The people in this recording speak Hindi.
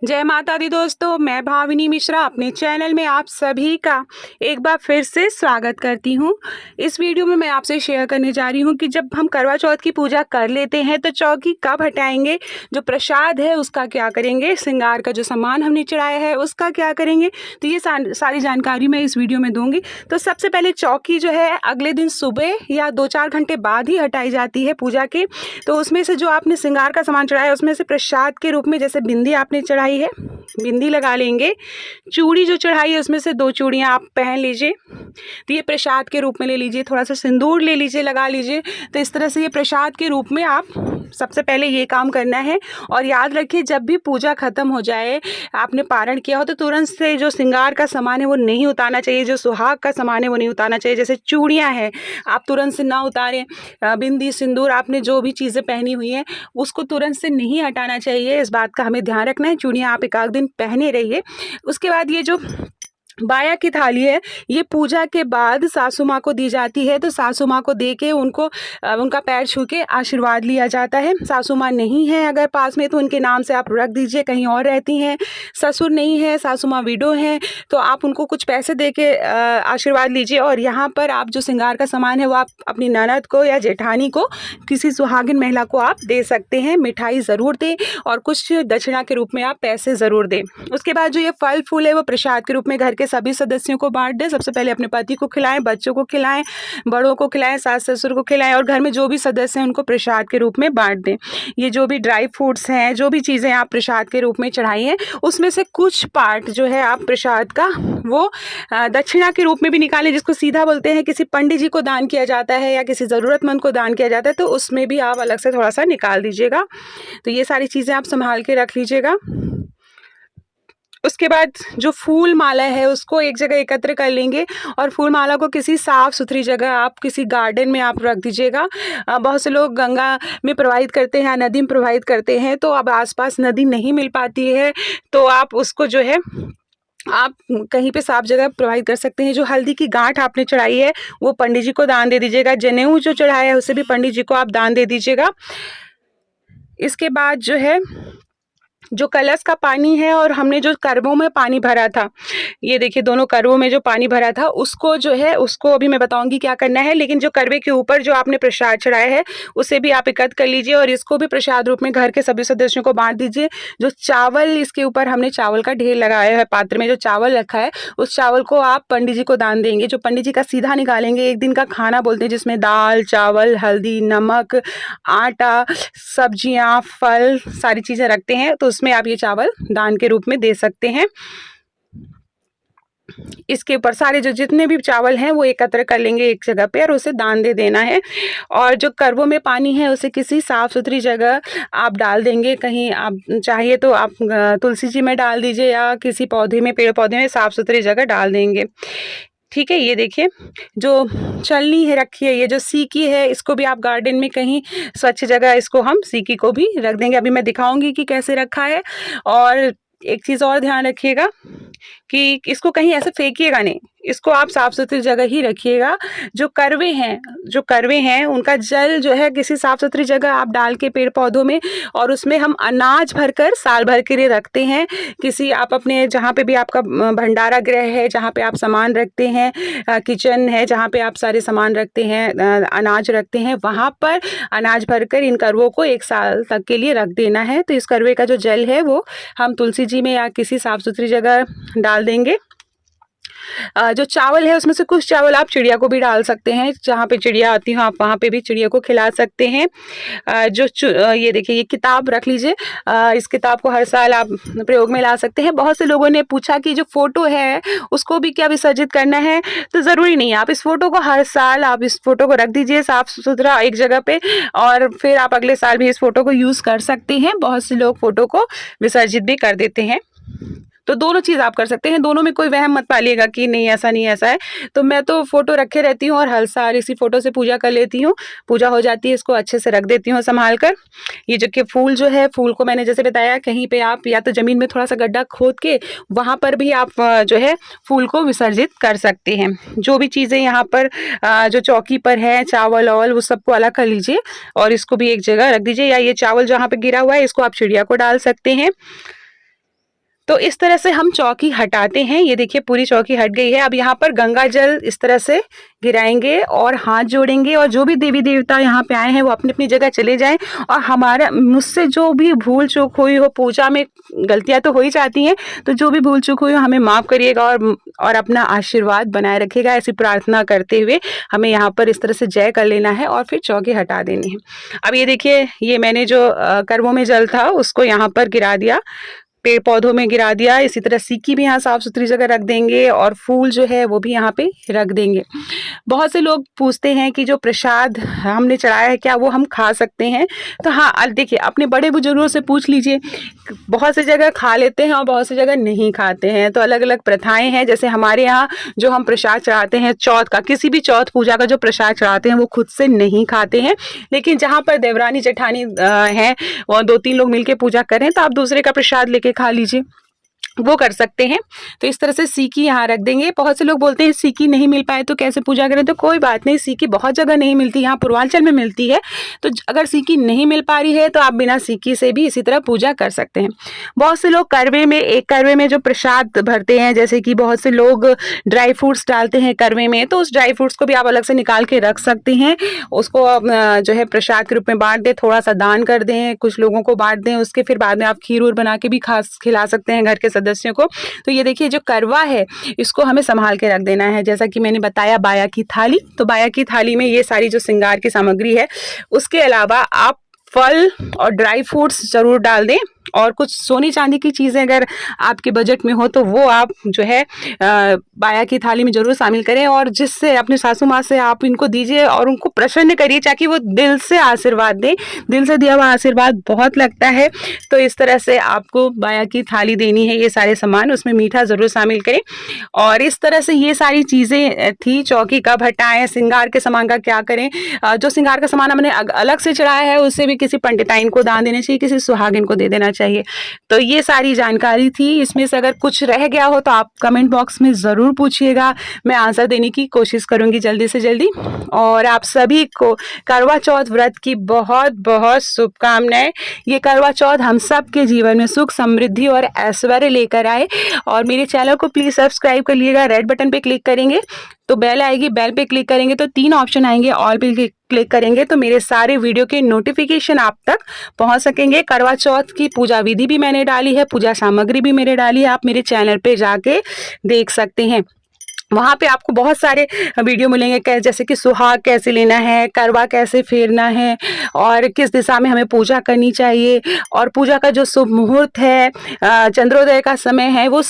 जय माता दी दोस्तों, मैं भाविनी मिश्रा अपने चैनल में आप सभी का एक बार फिर से स्वागत करती हूँ। इस वीडियो में मैं आपसे शेयर करने जा रही हूँ कि जब हम करवा चौथ की पूजा कर लेते हैं तो चौकी कब हटाएंगे, जो प्रसाद है उसका क्या करेंगे, श्रृंगार का जो सामान हमने चढ़ाया है उसका क्या करेंगे। तो ये सारी जानकारी मैं इस वीडियो में दूंगी। तो सबसे पहले चौकी जो है अगले दिन सुबह या 2-4 घंटे बाद ही हटाई जाती है पूजा के। तो उसमें से जो आपने श्रृंगार का सामान चढ़ाया है उसमें से प्रसाद के रूप में, जैसे बिंदी आपने चढ़ाई है, बिंदी लगा लेंगे। चूड़ी जो चढ़ाई है उसमें से 2 चूड़ियाँ आप पहन लीजिए, तो ये प्रसाद के रूप में ले लीजिए। थोड़ा सा सिंदूर ले लीजिए, लगा लीजिए। तो इस तरह से ये प्रसाद के रूप में आप सबसे पहले ये काम करना है। और याद रखिए, जब भी पूजा खत्म हो जाए, आपने पारण किया हो तो तुरंत से जो श्रृंगार का सामान है वो नहीं उतारना चाहिए, जो सुहाग का सामान है वो नहीं उतारना चाहिए। जैसे चूड़ियाँ हैं आप तुरंत से ना उतारें, बिंदी सिंदूर आपने जो भी चीज़ें पहनी हुई हैं उसको तुरंत से नहीं हटाना चाहिए। इस बात का हमें ध्यान रखना है। चूड़ियाँ आप एक आध दिन पहने रहिए। उसके बाद ये जो बाया की थाली है ये पूजा के बाद सासू माँ को दी जाती है। तो सासू माँ को दे के उनको उनका पैर छू के आशीर्वाद लिया जाता है। सासू माँ नहीं है अगर पास में तो उनके नाम से आप रख दीजिए, कहीं और रहती हैं। ससुर नहीं है, सासू माँ विडो हैं, तो आप उनको कुछ पैसे दे के आशीर्वाद लीजिए। और यहाँ पर आप जो श्रृंगार का सामान है वो आप अपनी ननद को या जेठानी को, किसी सुहागिन महिला को आप दे सकते हैं। मिठाई ज़रूर दें और कुछ दक्षिणा के रूप में आप पैसे ज़रूर दें। उसके बाद जो ये फल फूल है वो प्रसाद के रूप में घर के सभी सदस्यों को बांट दें। सबसे पहले अपने पति को खिलाएं, बच्चों को खिलाएं, बड़ों को खिलाएं, सास ससुर को खिलाएं और घर में जो भी सदस्य हैं उनको प्रसाद के रूप में बांट दें। ये जो भी ड्राई फ्रूट्स हैं, जो भी चीज़ें आप प्रसाद के रूप में चढ़ाई हैं, उसमें से कुछ पार्ट जो है आप प्रसाद का वो दक्षिणा के रूप में भी निकालें, जिसको सीधा बोलते हैं। किसी पंडित जी को दान किया जाता है या किसी ज़रूरतमंद को दान किया जाता है, तो उसमें भी आप अलग से थोड़ा सा निकाल दीजिएगा। तो ये सारी चीज़ें आप संभाल के रख लीजिएगा। उसके बाद जो फूल माला है उसको एक जगह एकत्र कर लेंगे और फूल माला को किसी साफ़ सुथरी जगह, आप किसी गार्डन में आप रख दीजिएगा। बहुत से लोग गंगा में प्रवाहित करते हैं या नदी में प्रवाहित करते हैं, तो अब आसपास नदी नहीं मिल पाती है तो आप उसको जो है आप कहीं पे साफ जगह प्रवाहित कर सकते हैं। जो हल्दी की गांठ आपने चढ़ाई है वो पंडित जी को दान दे दीजिएगा। जनेऊ जो चढ़ाया है उसे भी पंडित जी को आप दान दे दीजिएगा। इसके बाद जो है जो कलश का पानी है और हमने जो करवों में पानी भरा था, ये देखिए दोनों करवों में जो पानी भरा था उसको जो है, उसको अभी मैं बताऊंगी क्या करना है। लेकिन जो करवे के ऊपर जो आपने प्रसाद चढ़ाया है उसे भी आप एकत्र कर लीजिए और इसको भी प्रसाद रूप में घर के सभी सदस्यों को बांट दीजिए। जो चावल, इसके ऊपर हमने चावल का ढेर लगाया है, पात्र में जो चावल रखा है उस चावल को आप पंडित जी को दान देंगे। जो पंडित जी का सीधा निकालेंगे, एक दिन का खाना बोलते हैं जिसमें दाल, चावल, हल्दी, नमक, आटा, सब्जियां, फल, सारी चीज़ें रखते हैं, तो उसमें आप ये चावल दान के रूप में दे सकते हैं। इसके ऊपर सारे जो जितने भी चावल हैं वो एकत्र कर लेंगे एक जगह पे और उसे दान दे देना है। और जो करवों में पानी है उसे किसी साफ़ सुथरी जगह आप डाल देंगे। कहीं आप चाहिए तो आप तुलसी जी में डाल दीजिए या किसी पौधे में, पेड़ पौधे में साफ़ सुथरी जगह डाल देंगे। ठीक है। ये देखिए जो छलनी है रखी है, ये जो सीकी है इसको भी आप गार्डन में कहीं स्वच्छ जगह, इसको हम सीकी को भी रख देंगे। अभी मैं दिखाऊंगी कि कैसे रखा है। और एक चीज़ और ध्यान रखिएगा कि इसको कहीं ऐसे फेंकिएगा नहीं, इसको आप साफ़ सुथरी जगह ही रखिएगा। जो करवे हैं उनका जल जो है किसी साफ़ सुथरी जगह आप डाल के पेड़ पौधों में, और उसमें हम अनाज भरकर साल भर के लिए रखते हैं। किसी आप अपने जहाँ पे भी आपका भंडारा गृह है, जहाँ पे आप सामान रखते हैं, किचन है जहाँ पे आप सारे सामान रखते हैं, अनाज रखते हैं, वहाँ पर अनाज भरकर इन करवों को 1 साल तक के लिए रख देना है। तो इस करवे का जो जल है वो हम तुलसी जी में या किसी साफ़ सुथरी जगह डाल देंगे। जो चावल है उसमें से कुछ चावल आप चिड़िया को भी डाल सकते हैं, जहाँ पे चिड़िया आती हो आप वहाँ पे भी चिड़िया को खिला सकते हैं। ये देखिए ये किताब रख लीजिए, इस किताब को हर साल आप प्रयोग में ला सकते हैं। बहुत से लोगों ने पूछा कि जो फोटो है उसको भी क्या विसर्जित करना है, तो ज़रूरी नहीं है। आप इस फोटो को हर साल आप इस फोटो को रख दीजिए साफ सुथरा एक जगह पे, और फिर आप अगले साल भी इस फोटो को यूज़ कर सकते हैं। बहुत से लोग फोटो को विसर्जित भी कर देते हैं, तो दोनों चीज़ आप कर सकते हैं। दोनों में कोई वहम मत पालिएगा कि नहीं ऐसा नहीं ऐसा है। तो मैं तो फ़ोटो रखे रहती हूँ और हर साल इसी फ़ोटो से पूजा कर लेती हूँ। पूजा हो जाती है, इसको अच्छे से रख देती हूँ संभाल कर। ये जो कि फूल जो है, फूल को मैंने जैसे बताया कहीं पे आप या तो ज़मीन में थोड़ा सा गड्ढा खोद के वहाँ पर भी आप जो है फूल को विसर्जित कर सकते हैं। जो भी चीज़ें यहाँ पर जो चौकी पर है, चावल ऑवल, वो सबको अलग कर लीजिए और इसको भी एक जगह रख दीजिए। या ये चावल जहाँ पर गिरा हुआ है इसको आप चिड़िया को डाल सकते हैं। तो इस तरह से हम चौकी हटाते हैं। ये देखिए पूरी चौकी हट गई है। अब यहाँ पर गंगा जल इस तरह से गिराएंगे और हाथ जोड़ेंगे, और जो भी देवी देवता यहाँ पे आए हैं वो अपनी अपनी जगह चले जाएं, और हमारा मुझसे जो भी भूल चूक हुई हो, पूजा में गलतियाँ तो हो ही जाती हैं, तो जो भी भूल चूक हुई हो हमें माफ़ करिएगा और अपना आशीर्वाद बनाए रखिएगा। ऐसी प्रार्थना करते हुए हमें यहाँ पर इस तरह से जय कर लेना है और फिर चौकी हटा देनी है। अब ये देखिए, ये मैंने जो करवों में जल था उसको यहाँ पर गिरा दिया, पेड़ पौधों में गिरा दिया। इसी तरह सिक्की भी यहाँ साफ सुथरी जगह रख देंगे, और फूल जो है वो भी यहाँ पे रख देंगे। बहुत से लोग पूछते हैं कि जो प्रसाद हमने चढ़ाया है क्या वो हम खा सकते हैं? तो हाँ, देखिए अपने बड़े बुजुर्गों से पूछ लीजिए। बहुत सी जगह खा लेते हैं और बहुत सी जगह नहीं खाते हैं, तो अलग अलग प्रथाएं हैं। जैसे हमारे यहाँ जो हम प्रसाद चढ़ाते हैं चौथ का, किसी भी चौथ पूजा का जो प्रसाद चढ़ाते हैं वो खुद से नहीं खाते हैं, लेकिन जहाँ पर देवरानी जेठानी हैं और 2-3 लोग मिलके पूजा करें तो आप दूसरे का प्रसाद लेके खा लीजिए, वो कर सकते हैं। तो इस तरह से सीकी यहाँ रख देंगे। बहुत से लोग बोलते हैं सीकी नहीं मिल पाए तो कैसे पूजा करें? तो कोई बात नहीं, सीकी बहुत जगह नहीं मिलती, यहाँ पूर्वांचल में मिलती है। तो अगर सीकी नहीं मिल पा रही है तो आप बिना सीकी से भी इसी तरह पूजा कर सकते हैं। बहुत से लोग करवे में, एक करवे में जो प्रसाद भरते हैं, जैसे कि बहुत से लोग ड्राई फ्रूट्स डालते हैं करवे में, तो उस ड्राई फ्रूट्स को भी आप अलग से निकाल के रख सकते हैं। उसको जो है प्रसाद के रूप में बांट दें, थोड़ा सा दान कर दें, कुछ लोगों को बांट दें, उसके फिर बाद में आप खीर उर बना के भी खिला सकते हैं घर के सदस्यों को। तो ये देखिए जो करवा है इसको हमें संभाल के रख देना है। जैसा कि मैंने बताया बाया की थाली, तो बाया की थाली में ये सारी जो श्रृंगार की सामग्री है, उसके अलावा आप फल और ड्राई फ्रूट्स जरूर डाल दें, और कुछ सोने चांदी की चीज़ें अगर आपके बजट में हो तो वो आप जो है बाया की थाली में ज़रूर शामिल करें, और जिससे अपनी सासू माँ से आप इनको दीजिए और उनको प्रसन्न करिए, ताकि वो दिल से आशीर्वाद दें। दिल से दिया हुआ आशीर्वाद बहुत लगता है। तो इस तरह से आपको बाया की थाली देनी है, ये सारे सामान, उसमें मीठा ज़रूर शामिल करें। और इस तरह से ये सारी चीज़ें थी। चौकी कब हटाएं, श्रृंगार के सामान का क्या करें? जो श्रृंगार का सामान हमने अलग से चढ़ाया है उससे भी किसी पंडिताइन को दान देना चाहिए, किसी सुहागिन को दे देना चाहिए। तो ये सारी जानकारी थी। इसमें से अगर कुछ रह गया हो तो आप कमेंट बॉक्स में ज़रूर पूछिएगा, मैं आंसर देने की कोशिश करूंगी जल्दी से जल्दी। और आप सभी को करवा चौथ व्रत की बहुत बहुत शुभकामनाएं। ये करवा चौथ हम सब के जीवन में सुख, समृद्धि और ऐश्वर्य लेकर आए। और मेरे चैनल को प्लीज़ सब्सक्राइब कर लीजिएगा। रेड बटन पे क्लिक करेंगे तो बेल आएगी, बेल पे क्लिक करेंगे तो 3 ऑप्शन आएंगे, ऑल पे क्लिक करेंगे तो मेरे सारे वीडियो के नोटिफिकेशन आप तक पहुंच सकेंगे। करवा चौथ की पूजा विधि भी मैंने डाली है, पूजा सामग्री भी मैंने डाली है, आप मेरे चैनल पे जाके देख सकते हैं। वहाँ पे आपको बहुत सारे वीडियो मिलेंगे, जैसे कि सुहाग कैसे लेना है, करवा कैसे फेरना है, और किस दिशा में हमें पूजा करनी चाहिए, और पूजा का जो शुभ मुहूर्त है, चंद्रोदय का समय है, वो